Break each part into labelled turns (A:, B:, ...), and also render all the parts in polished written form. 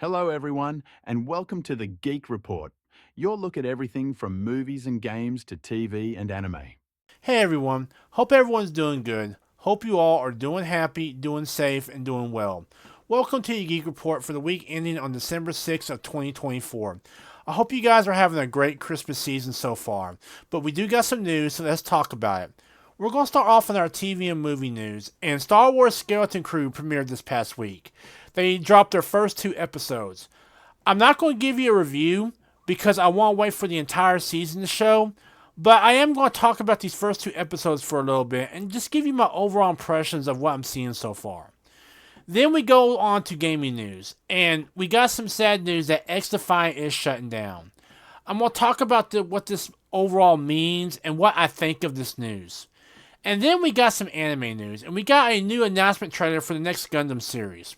A: Hello, everyone, and welcome to the Geek Report, your look at everything from movies and games to TV and anime.
B: Hey everyone, hope everyone's doing good. Hope you all are doing happy, doing safe, and doing well. Welcome to your Geek Report for the week ending on December 6th of 2024. I hope you guys are having a great Christmas season so far, but we do got some news, so let's talk about it. We're going to start off with our TV and movie news, and Star Wars Skeleton Crew premiered this past week. They dropped their first 2 episodes. I'm not going to give you a review because I want to wait for the entire season to show, but I am going to talk about these first 2 episodes for a little bit and just give you my overall impressions of what I'm seeing so far. Then we go on to gaming news, and we got some sad news that XDefiant is shutting down. I'm going to talk about what this overall means and what I think of this news. And then we got some anime news, and we got a new announcement trailer for the next Gundam series.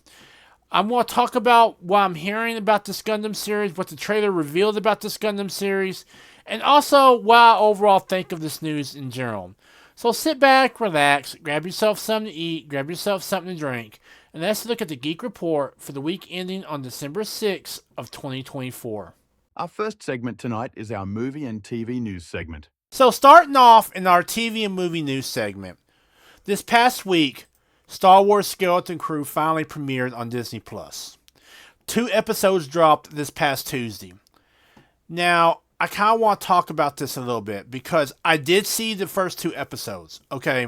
B: I'm going to talk about what I'm hearing about this Gundam series, what the trailer revealed about this Gundam series, and also what I overall think of this news in general. So sit back, relax, grab yourself something to eat, grab yourself something to drink, and let's look at the Geek Report for the week ending on December 6th of 2024.
A: Our first segment tonight is our movie and TV news segment.
B: So starting off in our TV and movie news segment, this past week, Star Wars Skeleton Crew finally premiered on Disney+. 2 episodes dropped this past Tuesday. Now, I kind of want to talk about this a little bit because I did see the first 2 episodes, okay?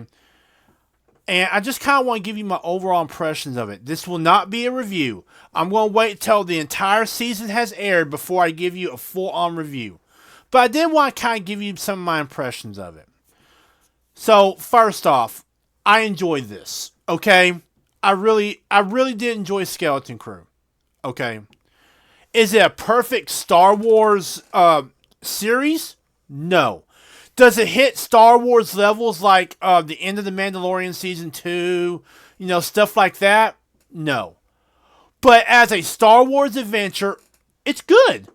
B: And I just kind of want to give you my overall impressions of it. This will not be a review. I'm going to wait till the entire season has aired before I give you a full-on review. But I did want to kind of give you some of my impressions of it. So, first off, I enjoyed this, okay? I really did enjoy Skeleton Crew, okay? Is it a perfect Star Wars series? No. Does it hit Star Wars levels like the end of The Mandalorian Season 2, stuff like that? No. But as a Star Wars adventure, it's good,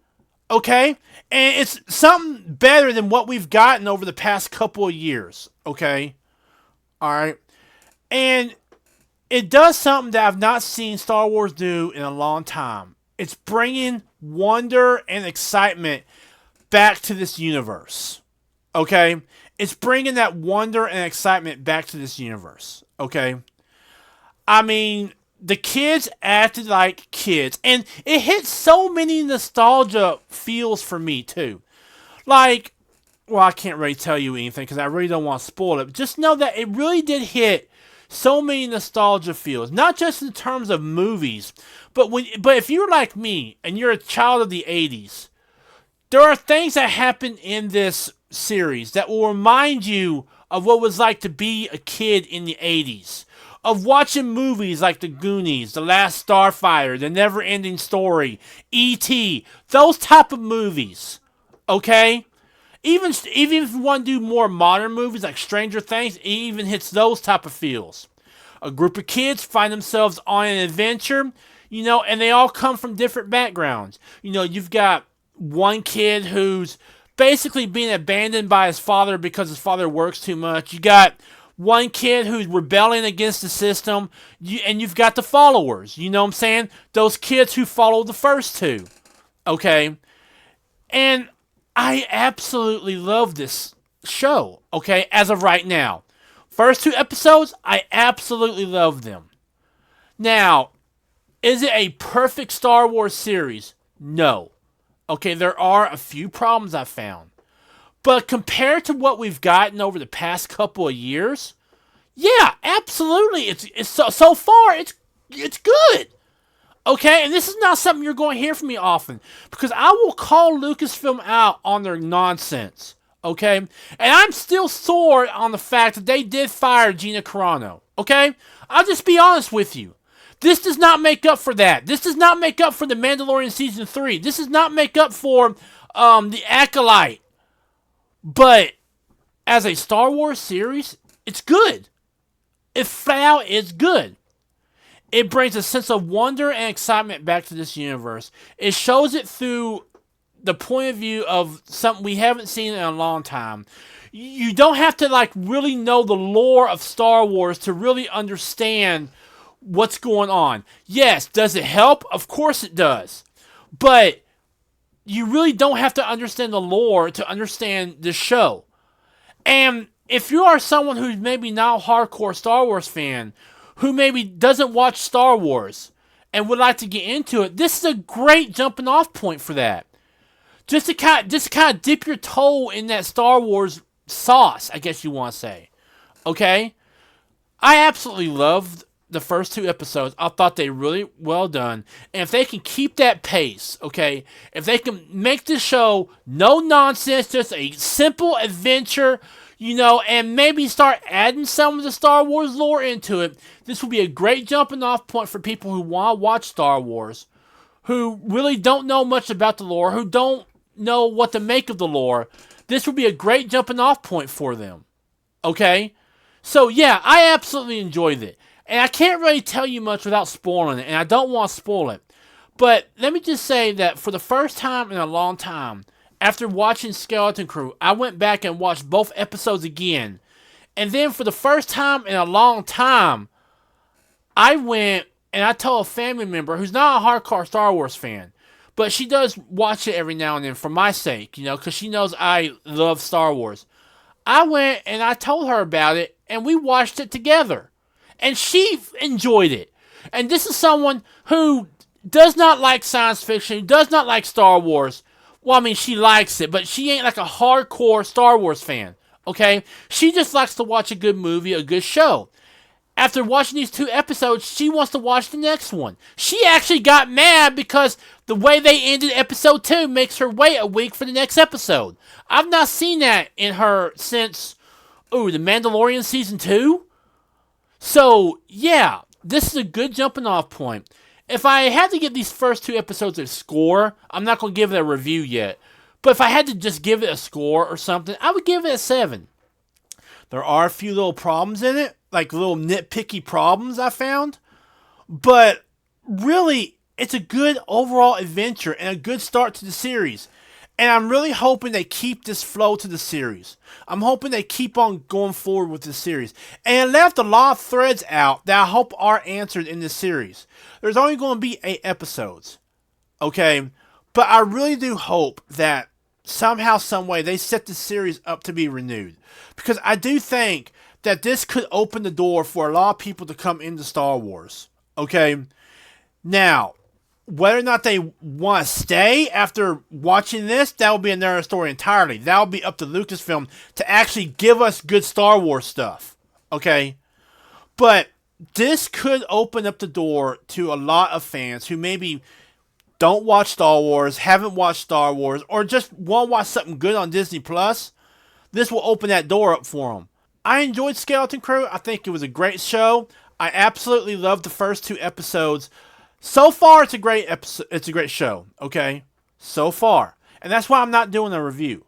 B: okay? And it's something better than what we've gotten over the past couple of years, okay? All right. And it does something that I've not seen Star Wars do in a long time. It's bringing wonder and excitement back to this universe. Okay? It's bringing that wonder and excitement back to this universe. Okay? I mean, the kids acted like kids. And it hit so many nostalgia feels for me, too. Like, well, I can't really tell you anything because I really don't want to spoil it. But just know that it really did hit so many nostalgia feels, not just in terms of movies, but if you're like me and you're a child of the 80s, there are things that happen in this series that will remind you of what it was like to be a kid in the 80s, of watching movies like The Goonies, The Last Starfighter, The Never-Ending Story, E.T., those type of movies, okay? Even if you want to do more modern movies like Stranger Things, it even hits those type of feels. A group of kids find themselves on an adventure, and they all come from different backgrounds. You've got one kid who's basically being abandoned by his father because his father works too much. You got one kid who's rebelling against the system, and you've got the followers. You know what I'm saying? Those kids who follow the first two. Okay? And I absolutely love this show, okay, as of right now. First 2 episodes, I absolutely love them. Now, is it a perfect Star Wars series? No. Okay, there are a few problems I found. But compared to what we've gotten over the past couple of years, yeah, absolutely. It's so far, it's good. Okay, and this is not something you're going to hear from me often because I will call Lucasfilm out on their nonsense. Okay, and I'm still sore on the fact that they did fire Gina Carano. Okay, I'll just be honest with you. This does not make up for that. This does not make up for The Mandalorian Season 3. This does not make up for The Acolyte. But as a Star Wars series, it's good. It flat out is good. It brings a sense of wonder and excitement back to this universe. It shows it through the point of view of something we haven't seen in a long time. You don't have to really know the lore of Star Wars to really understand what's going on. Yes, does it help? Of course it does. But you really don't have to understand the lore to understand the show. And if you are someone who's maybe not a hardcore Star Wars fan, who maybe doesn't watch Star Wars and would like to get into it, this is a great jumping off point for that. Just to kind of dip your toe in that Star Wars sauce, I guess you want to say. Okay? I absolutely loved the first 2 episodes. I thought they really well done. And if they can keep that pace, okay, if they can make this show no nonsense, just a simple adventure, and maybe start adding some of the Star Wars lore into it, this will be a great jumping off point for people who want to watch Star Wars, who really don't know much about the lore, who don't know what to make of the lore. This will be a great jumping off point for them. Okay? So yeah, I absolutely enjoyed it. And I can't really tell you much without spoiling it, and I don't want to spoil it. But let me just say that for the first time in a long time, after watching Skeleton Crew, I went back and watched both episodes again. And then for the first time in a long time, I went and I told a family member who's not a hardcore Star Wars fan, but she does watch it every now and then for my sake, because she knows I love Star Wars. I went and I told her about it, and we watched it together. And she enjoyed it. And this is someone who does not like science fiction, does not like Star Wars. Well, I mean, she likes it, but she ain't like a hardcore Star Wars fan, okay? She just likes to watch a good movie, a good show. After watching these 2 episodes, she wants to watch the next one. She actually got mad because the way they ended episode 2 makes her wait a week for the next episode. I've not seen that in her since, The Mandalorian Season 2? So, yeah, this is a good jumping off point. If I had to give these first 2 episodes a score, I'm not going to give it a review yet, but if I had to just give it a score or something, I would give it a 7. There are a few little problems in it, like little nitpicky problems I found, but really, it's a good overall adventure and a good start to the series. And I'm really hoping they keep this flow to the series. I'm hoping they keep on going forward with the series. And it left a lot of threads out that I hope are answered in this series. There's only going to be 8 episodes. Okay? But I really do hope that somehow, some way, they set the series up to be renewed. Because I do think that this could open the door for a lot of people to come into Star Wars. Okay? Now, whether or not they want to stay after watching this, that will be another story entirely. That will be up to Lucasfilm to actually give us good Star Wars stuff. Okay? But this could open up the door to a lot of fans who maybe don't watch Star Wars, haven't watched Star Wars, or just want to watch something good on Disney Plus. This will open that door up for them. I enjoyed Skeleton Crew. I think it was a great show. I absolutely loved the first 2 episodes. So far, it's a great episode. It's a great show, okay? So far. And that's why I'm not doing a review.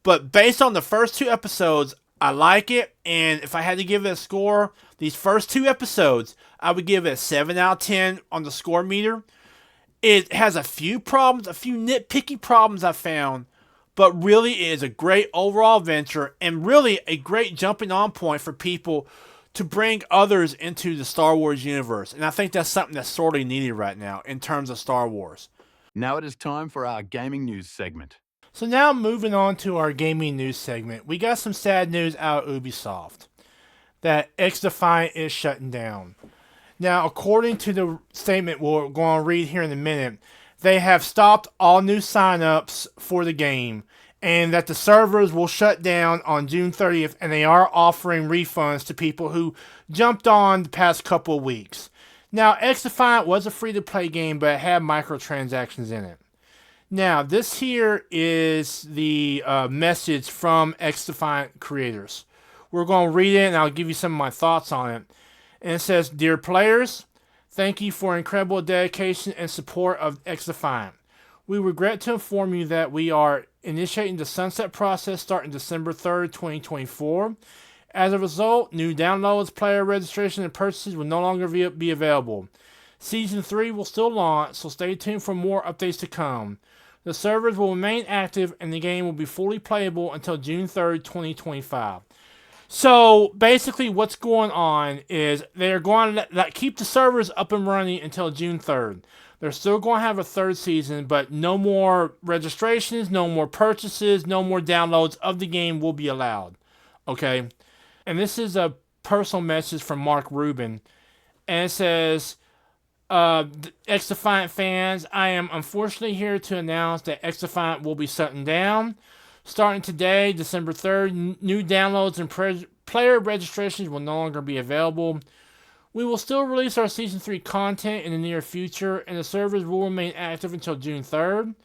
B: But based on the first 2 episodes, I like it. And if I had to give it a score, these first 2 episodes, I would give it a 7 out of 10 on the score meter. It has a few problems, a few nitpicky problems I found. But really, it is a great overall adventure. And really, a great jumping on point for people to bring others into the Star Wars universe. And I think that's something that's sorely needed right now in terms of Star Wars.
A: Now it is time for our gaming news segment.
B: So now moving on to our gaming news segment, we got some sad news out of Ubisoft. That X-Defiant is shutting down. Now, according to the statement we're going to read here in a minute, they have stopped all new signups for the game, and that the servers will shut down on June 30th, and they are offering refunds to people who jumped on the past couple of weeks. Now, X-Defiant was a free-to-play game, but it had microtransactions in it. Now, this here is the message from X-Defiant creators. We're going to read it, and I'll give you some of my thoughts on it. And it says, "Dear players, thank you for incredible dedication and support of X-Defiant. We regret to inform you that we are initiating the sunset process starting December 3rd, 2024. As a result, new downloads, player registration, and purchases will no longer be available. Season 3 will still launch, so stay tuned for more updates to come. The servers will remain active, and the game will be fully playable until June 3rd, 2025. So basically, what's going on is they're going to keep the servers up and running until June 3rd. They're still going to have a third season, but no more registrations, no more purchases, no more downloads of the game will be allowed. Okay? And this is a personal message from Mark Rubin. And it says, X-Defiant fans, I am unfortunately here to announce that X-Defiant will be shutting down. Starting today, December 3rd, new downloads and player registrations will no longer be available. We will still release our Season 3 content in the near future, and the servers will remain active until June 3rd.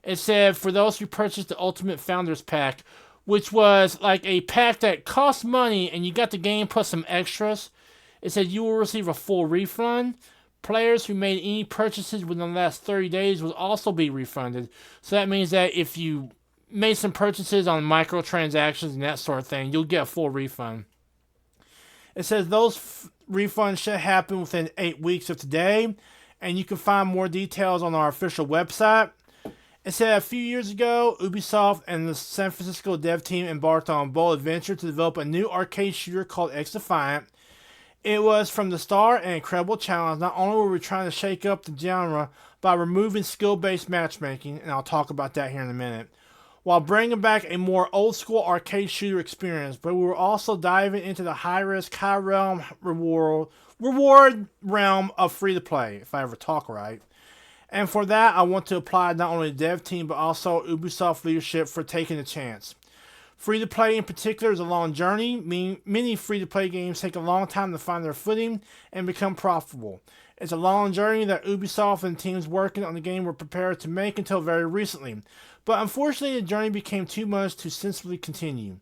B: It said, for those who purchased the Ultimate Founders Pack, which was like a pack that cost money and you got the game plus some extras, it said you will receive a full refund. Players who made any purchases within the last 30 days will also be refunded. So that means that if you made some purchases on microtransactions and that sort of thing, you'll get a full refund. It says those refunds should happen within 8 weeks of today, and you can find more details on our official website. It said a few years ago, Ubisoft and the San Francisco dev team embarked on a bold adventure to develop a new arcade shooter called X-Defiant. It was from the start an incredible challenge. Not only were we trying to shake up the genre by removing skill-based matchmaking, and I'll talk about that here in a minute, while bringing back a more old-school arcade shooter experience, but we were also diving into the high-risk, high-realm reward realm of free-to-play, if I ever talk right. And for that, I want to apply not only the dev team, but also Ubisoft leadership for taking a chance. Free-to-play in particular is a long journey. Many free-to-play games take a long time to find their footing and become profitable. It's a long journey that Ubisoft and teams working on the game were prepared to make until very recently. But unfortunately, the journey became too much to sensibly continue.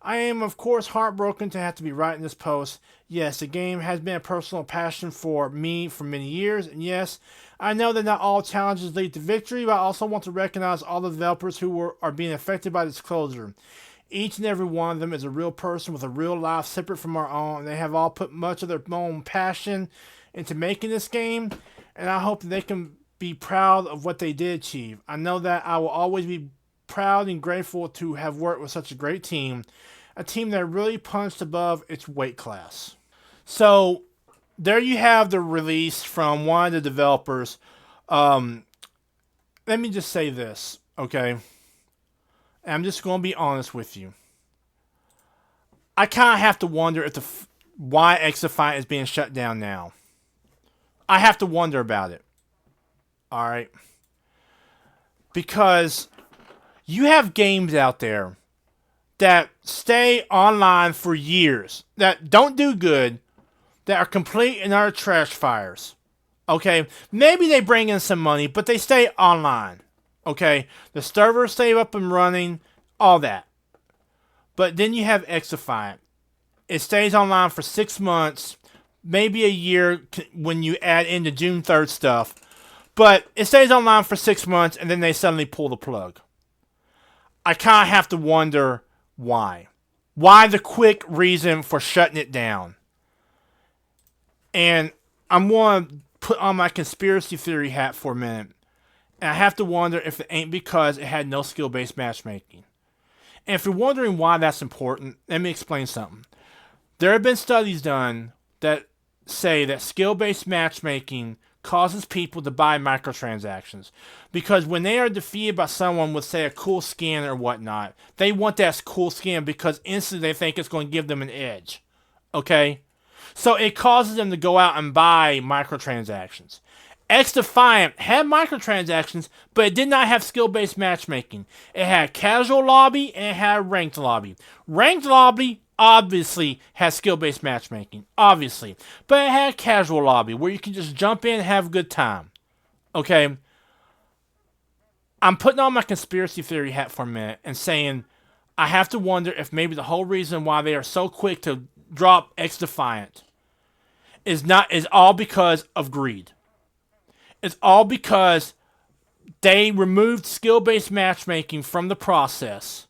B: I am, of course, heartbroken to have to be writing this post. Yes, the game has been a personal passion for me for many years, and yes, I know that not all challenges lead to victory, but I also want to recognize all the developers who are being affected by this closure. Each and every one of them is a real person with a real life separate from our own, and they have all put much of their own passion into making this game, and I hope that they can be proud of what they did achieve. I know that I will always be proud and grateful to have worked with such a great team, a team that really punched above its weight class. So, there you have the release from one of the developers. Let me just say this, okay? I'm just going to be honest with you. I kind of have to wonder if why X-Defiant is being shut down now. I have to wonder about it. Alright? Because you have games out there that stay online for years, that don't do good, that are complete and utter trash fires. Okay? Maybe they bring in some money, but they stay online. Okay? The servers stay up and running, all that. But then you have X-Defiant. It stays online for 6 months, maybe a year when you add in the June 3rd stuff. But it stays online for 6 months, and then they suddenly pull the plug. I kind of have to wonder why. Why the quick reason for shutting it down? And I'm going to put on my conspiracy theory hat for a minute. And I have to wonder if it ain't because it had no skill-based matchmaking. And if you're wondering why that's important, let me explain something. There have been studies done that say that skill-based matchmaking causes people to buy microtransactions. Because when they are defeated by someone with, say, a cool skin or whatnot, they want that cool skin because instantly they think it's going to give them an edge. Okay? So it causes them to go out and buy microtransactions. X-Defiant had microtransactions, but it did not have skill-based matchmaking. It had casual lobby and it had ranked lobby. Ranked lobby obviously has skill-based matchmaking, obviously. But it had casual lobby where you can just jump in and have a good time. Okay? I'm putting on my conspiracy theory hat for a minute and saying I have to wonder if maybe the whole reason why they are so quick to drop X-Defiant is all because of greed. It's all because they removed skill-based matchmaking from the process.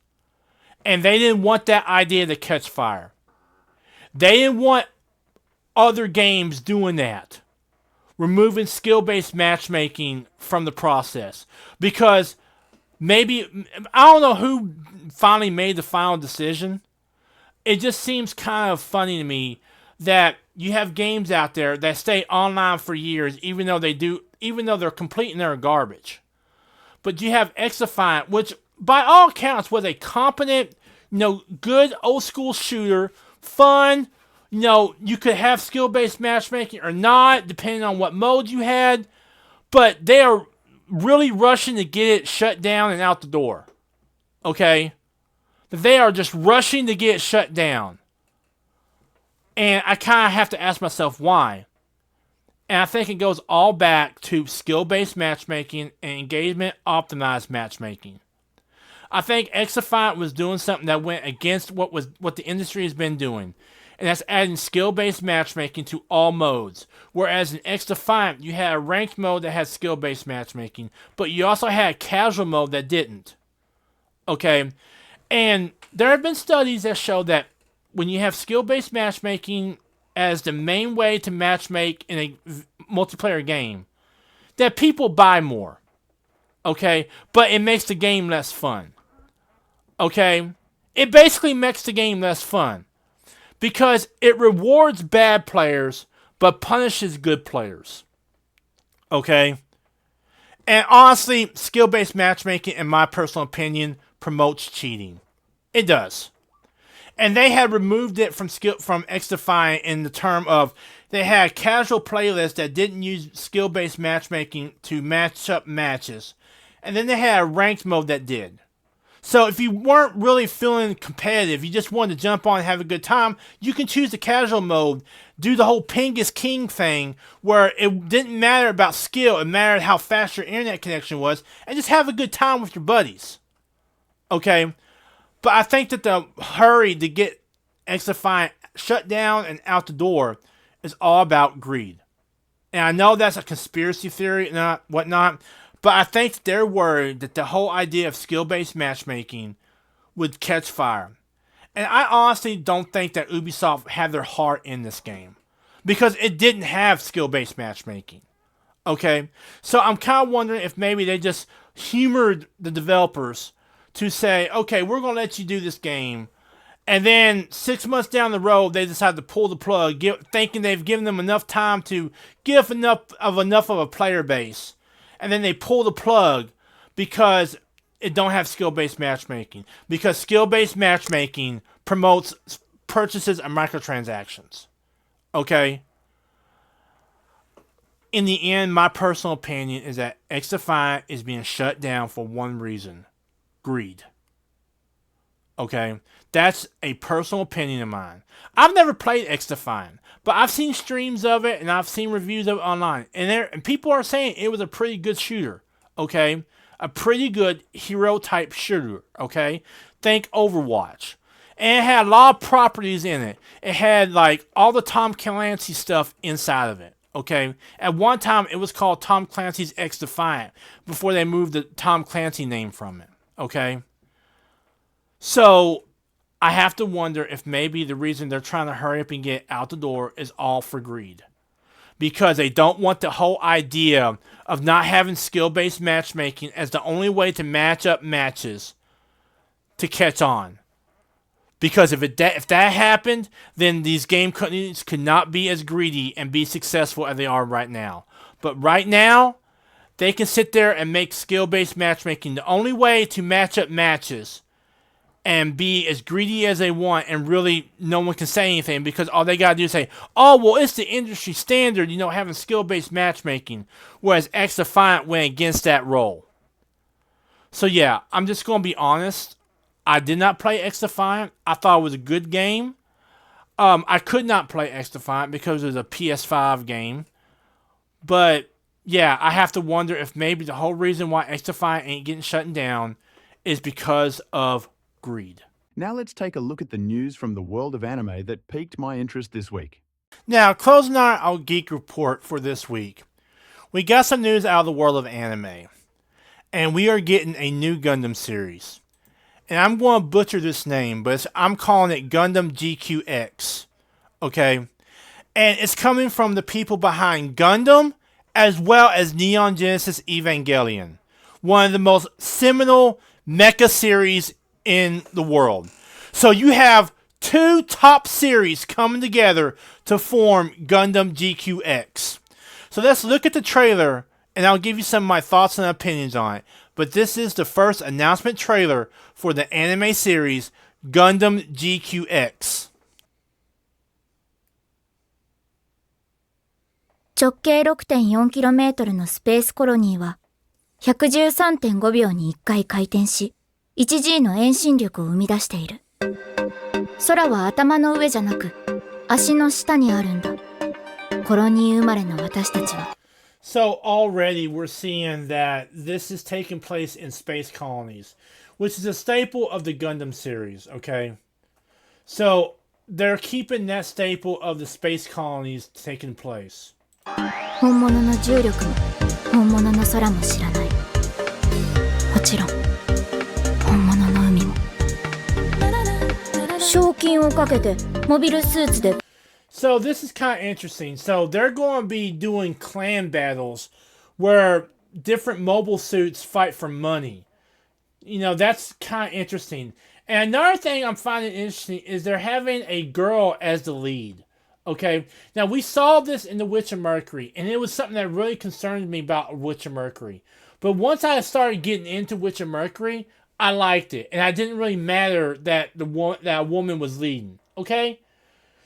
B: And they didn't want that idea to catch fire. They didn't want other games doing that. Removing skill-based matchmaking from the process. Because maybe, I don't know who finally made the final decision. it just seems kind of funny to me that you have games out there that stay online for years, even though they're complete and they're garbage. But you have X-Defiant, which by all accounts was a competent, good old school shooter, fun. You could have skill-based matchmaking or not, depending on what mode you had. But they are really rushing to get it shut down and out the door. Okay? They are just rushing to get it shut down. And I kind of have to ask myself why. And I think it goes all back to skill-based matchmaking and engagement-optimized matchmaking. I think X-Defiant was doing something that went against what the industry has been doing. And that's adding skill-based matchmaking to all modes. Whereas in X-Defiant, you had a ranked mode that had skill-based matchmaking, but you also had a casual mode that didn't. Okay? And there have been studies that show that when you have skill-based matchmaking as the main way to matchmake in a multiplayer game, that people buy more. Okay? But it makes the game less fun. Okay? It basically makes the game less fun. Because it rewards bad players, but punishes good players. Okay? And honestly, skill-based matchmaking, in my personal opinion, promotes cheating. It does. And they had removed it from X-Defiant in the term of they had a casual playlist that didn't use skill-based matchmaking to match up matches. And then they had a ranked mode that did. So if you weren't really feeling competitive, you just wanted to jump on and have a good time, you can choose the casual mode, do the whole ping is king thing, where it didn't matter about skill, it mattered how fast your internet connection was, and just have a good time with your buddies. Okay? But I think that the hurry to get X-Defiant shut down and out the door is all about greed. And I know that's a conspiracy theory and whatnot, but I think they're worried that the whole idea of skill-based matchmaking would catch fire. And I honestly don't think that Ubisoft had their heart in this game. Because it didn't have skill-based matchmaking. Okay? So I'm kind of wondering if maybe they just humored the developers to say, okay, we're going to let you do this game. And then 6 months down the road, they decide to pull the plug, thinking they've given them enough time to give enough of a player base. And then they pull the plug because it don't have skill-based matchmaking. Because skill-based matchmaking promotes purchases and microtransactions. Okay? In the end, my personal opinion is that X-Defiant is being shut down for one reason. Greed. Okay? That's a personal opinion of mine. I've never played X-Defiant, but I've seen streams of it and I've seen reviews of it online. And people are saying it was a pretty good shooter. Okay? A pretty good hero-type shooter. Okay? Think Overwatch. And it had a lot of properties in it. It had like all the Tom Clancy stuff inside of it. Okay? At one time, it was called Tom Clancy's X-Defiant before they moved the Tom Clancy name from it. Okay? So I have to wonder if maybe the reason they're trying to hurry up and get out the door is all for greed. Because they don't want the whole idea of not having skill-based matchmaking as the only way to match up matches to catch on. Because if that happened, then these game companies could not be as greedy and be successful as they are right now. But right now, they can sit there and make skill-based matchmaking the only way to match up matches and be as greedy as they want, and really no one can say anything because all they gotta do is say, oh, well, it's the industry standard, having skill-based matchmaking, whereas X-Defiant went against that role. So yeah, I'm just gonna be honest. I did not play X-Defiant. I thought it was a good game. I could not play X-Defiant because it was a PS5 game. But yeah, I have to wonder if maybe the whole reason why X-Defiant ain't getting shut down is because of greed.
A: Now let's take a look at the news from the world of anime that piqued my interest this week.
B: Now, closing our geek report for this week, we got some news out of the world of anime. And we are getting a new Gundam series. And I'm going to butcher this name, but I'm calling it Gundam GQX. Okay? And it's coming from the people behind Gundam, as well as Neon Genesis Evangelion. One of the most seminal mecha series in the world. So you have two top series coming together to form Gundam GQX. So let's look at the trailer, and I'll give you some of my thoughts and opinions on it. But this is the first announcement trailer for the anime series Gundam GQX.
C: 直径 6.4km のスペースコロニーは 113.5 秒に1回回転し 1G の遠心力を生み出している。空は頭の上じゃなく足の下にあるんだ。コロニー生まれの私たちは。
B: So already we're seeing that this is taking place in space colonies, which is a staple of the Gundam series, okay? So they're keeping that staple of the space colonies taking place.
C: 本物の重力も本物の空も知らない。もちろん本物の海も。賞金をかけてモビルスーツで。
B: So this is kind of interesting. So they're going to be doing clan battles where different mobile suits fight for money. You know, that's kind of interesting. And another thing I'm finding interesting is they're having a girl as the lead. Okay, now we saw this in The Witch of Mercury, and it was something that really concerned me about Witch of Mercury. But once I started getting into Witch of Mercury, I liked it, and it didn't really matter that that a woman was leading. Okay,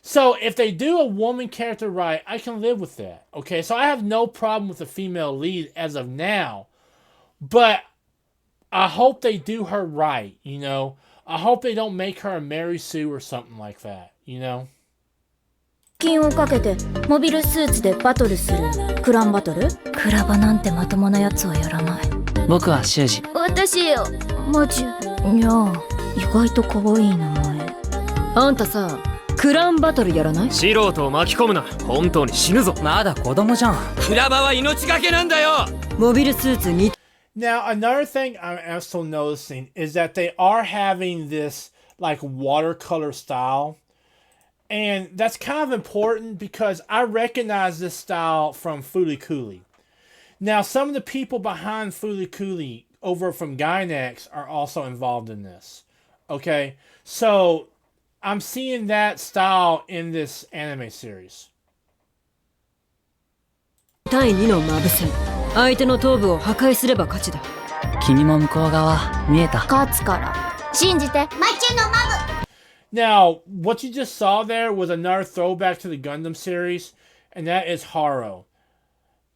B: so if they do a woman character right, I can live with that. Okay, so I have no problem with a female lead as of now, but I hope they do her right. You know, I hope they don't make her a Mary Sue or something like that. You know.
C: 金をかけてモビルスーツでバトルするクランバトル。クラバなんてまともなやつはやらない。僕は修二。私マジ。いや意外と可愛い名前。あんたさクランバトルやらない？素人を巻き込むな。本当に死ぬぞ。まだ子供じゃん。クラバは命がけなんだよ。モビルスーツに。
B: Now another thing I'm also noticing is that they are having this like watercolor style. And that's kind of important because I recognize this style from Fulikuli. Now, some of the people behind Fulikuli over from Gainax are also involved in this. Okay? So, I'm seeing that style in this anime series.
D: 対2のマブ戦。相手の頭部を破壊すれば勝ちだ。君も向こう側見えた。
C: 勝つから信じて。マチュのマブ。
B: Now, what you just saw there was another throwback to the Gundam series, and that is Haro.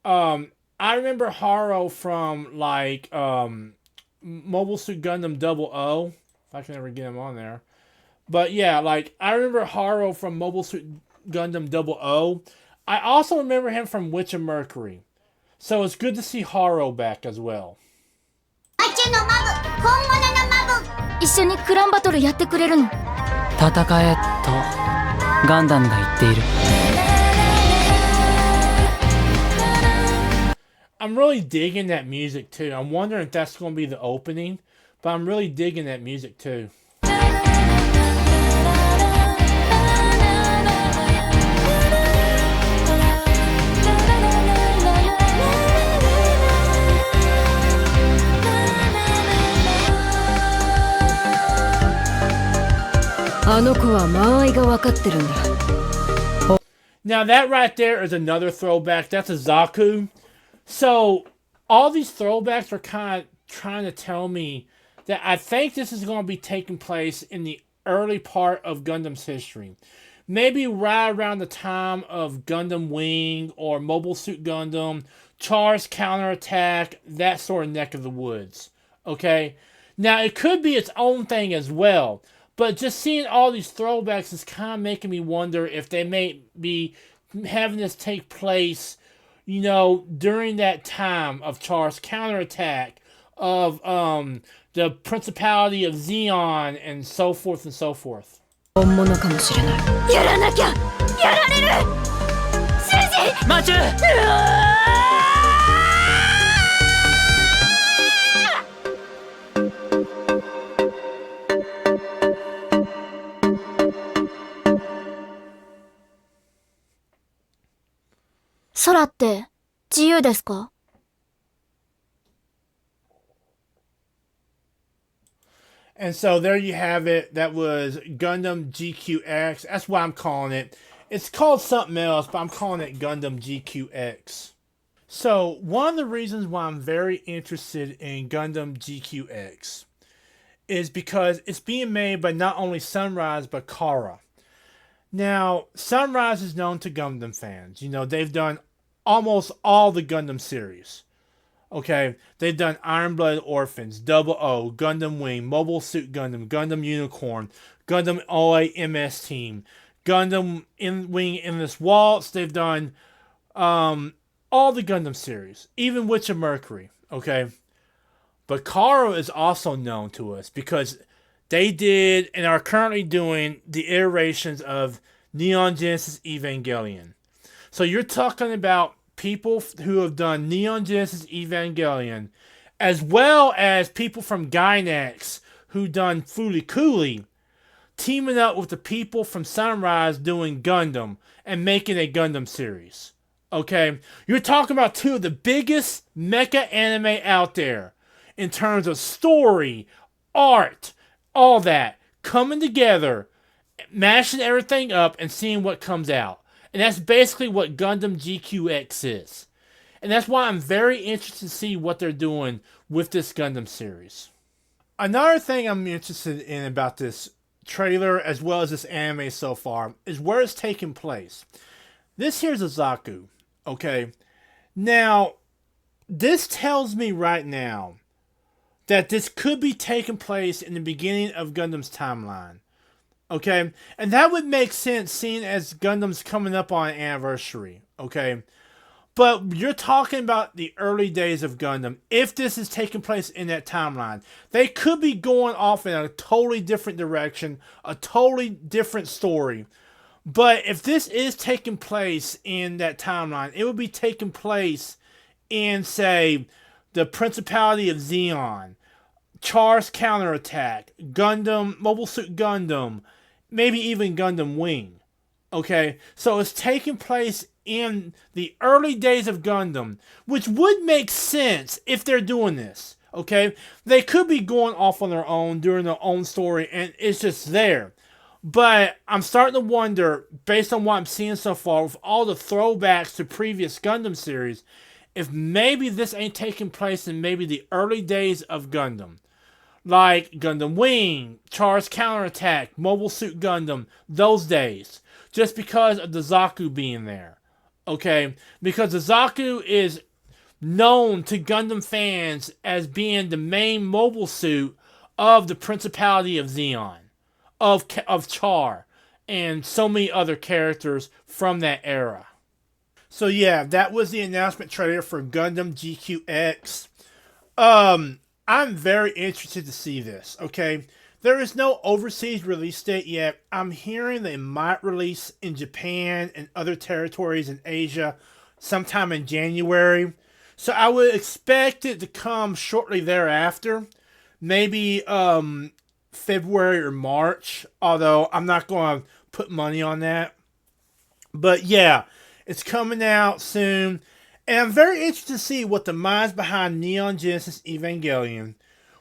B: I remember Haro from, like, Mobile Suit Gundam 00, if I can ever get him on there. But, yeah, like, I remember Haro from Mobile Suit Gundam 00. I also remember him from Witch of Mercury. So it's good to see Haro back as well.
C: 一緒にクランバトルやってくれるの？
D: 戦えとガンダムが言っている。
B: I'm really digging that music too. I'm wondering if that's going to be the opening, but I'm really digging that music too.
D: あの子は間合いが分かってるんだ。
B: Now that right there is another throwback. That's a Zaku. So all these throwbacks are kind of trying to tell me that I think this is going to be taking place in the early part of Gundam's history. Maybe right around the time of Gundam Wing or Mobile Suit Gundam, Char's Counterattack, that sort of neck of the woods. Okay? Now it could be its own thing as well. But just seeing all these throwbacks is kind of making me wonder if they may be having this take place, you know, during that time of Char's counterattack, of the Principality of Zeon, and so forth and so forth.
D: 本物かもしれない。やらなきゃやられる。シュジ待ち。
C: 空って自由ですか？
B: And so there you have it. That was Gundam GQX. That's what I'm calling it. It's called something else, but I'm calling it Gundam GQX. So one of the reasons why I'm very interested in Gundam GQX is because it's being made by not only Sunrise, but Kara. Now, Sunrise is known to Gundam fans. You know, they've done almost all the Gundam series. Okay, they've done Iron Blooded Orphans, Double O, Gundam Wing, Mobile Suit Gundam, Gundam Unicorn, Gundam OA MS Team, Gundam Wing Endless Waltz. They've done all the Gundam series, even Witch of Mercury. Okay, but Kara is also known to us because they did and are currently doing the iterations of Neon Genesis Evangelion. So you're talking about people who have done Neon Genesis Evangelion, as well as people from Gainax who done Fooly Cooly, teaming up with the people from Sunrise doing Gundam and making a Gundam series. Okay? You're talking about two of the biggest mecha anime out there in terms of story, art, all that, coming together, mashing everything up, and seeing what comes out. And that's basically what Gundam GQX is. And that's why I'm very interested to see what they're doing with this Gundam series. Another thing I'm interested in about this trailer, as well as this anime so far, is where it's taking place. This here's a Zaku, okay? Now, this tells me right now that this could be taking place in the beginning of Gundam's timeline. Okay, and that would make sense seeing as Gundam's coming up on an anniversary, okay? But you're talking about the early days of Gundam. If this is taking place in that timeline, they could be going off in a totally different direction, a totally different story. But if this is taking place in that timeline, it would be taking place in, say, the Principality of Zeon, Char's Counterattack, Gundam, Mobile Suit Gundam, maybe even Gundam Wing. Okay, so it's taking place in the early days of Gundam, which would make sense if they're doing this. Okay, they could be going off on their own, doing their own story, and it's just there. But I'm starting to wonder, based on what I'm seeing so far, with all the throwbacks to previous Gundam series, if maybe this ain't taking place in maybe the early days of Gundam. Like Gundam Wing, Char's Counterattack, Mobile Suit Gundam, those days. Just because of the Zaku being there. Okay? Because the Zaku is known to Gundam fans as being the main mobile suit of the Principality of Zeon, of Char, and so many other characters from that era. So yeah, that was the announcement trailer for Gundam GQX. I'm very interested to see this, okay? There is no overseas release date yet. I'm hearing they might release in Japan and other territories in Asia sometime in January. So I would expect it to come shortly thereafter. Maybe February or March, although I'm not going to put money on that. But yeah, it's coming out soon. And I'm very interested to see what the minds behind Neon Genesis Evangelion,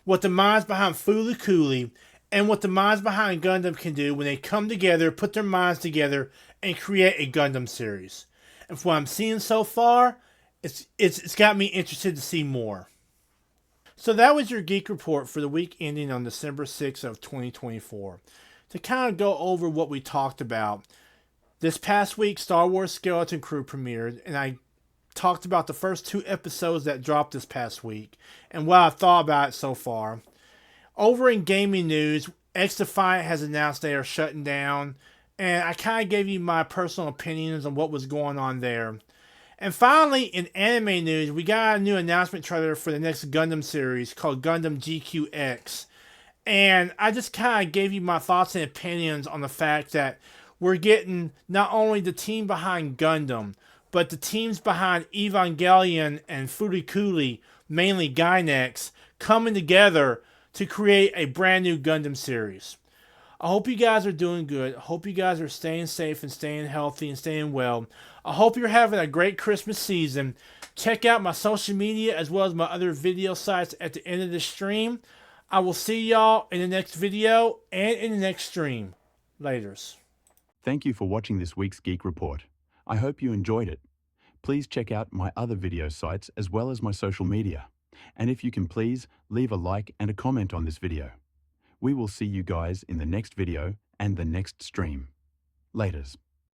B: what the minds behind Fooly Cooly, and what the minds behind Gundam can do when they come together, put their minds together, and create a Gundam series. And from what I'm seeing so far, it's got me interested to see more. So that was your Geek Report for the week ending on December 6th of 2024. To kind of go over what we talked about, this past week Star Wars Skeleton Crew premiered, and I talked about the first 2 episodes that dropped this past week, and what I thought about it so far. Over in gaming news, XDefiant has announced they are shutting down, and I kind of gave you my personal opinions on what was going on there. And finally, in anime news, we got a new announcement trailer for the next Gundam series called Gundam GQX. And I just kind of gave you my thoughts and opinions on the fact that we're getting not only the team behind Gundam, but the teams behind Evangelion and Fooly Cooly, mainly Gainax, coming together to create a brand new Gundam series. I hope you guys are doing good. I hope you guys are staying safe and staying healthy and staying well. I hope you're having a great Christmas season. Check out my social media as well as my other video sites at the end of the stream. I will see y'all in the next video and in the next stream. Laters.
A: Thank you for watching this week's Geek Report. I hope you enjoyed it. Please check out my other video sites as well as my social media. And if you can please, leave a like and a comment on this video. We will see you guys in the next video and the next stream. Laters.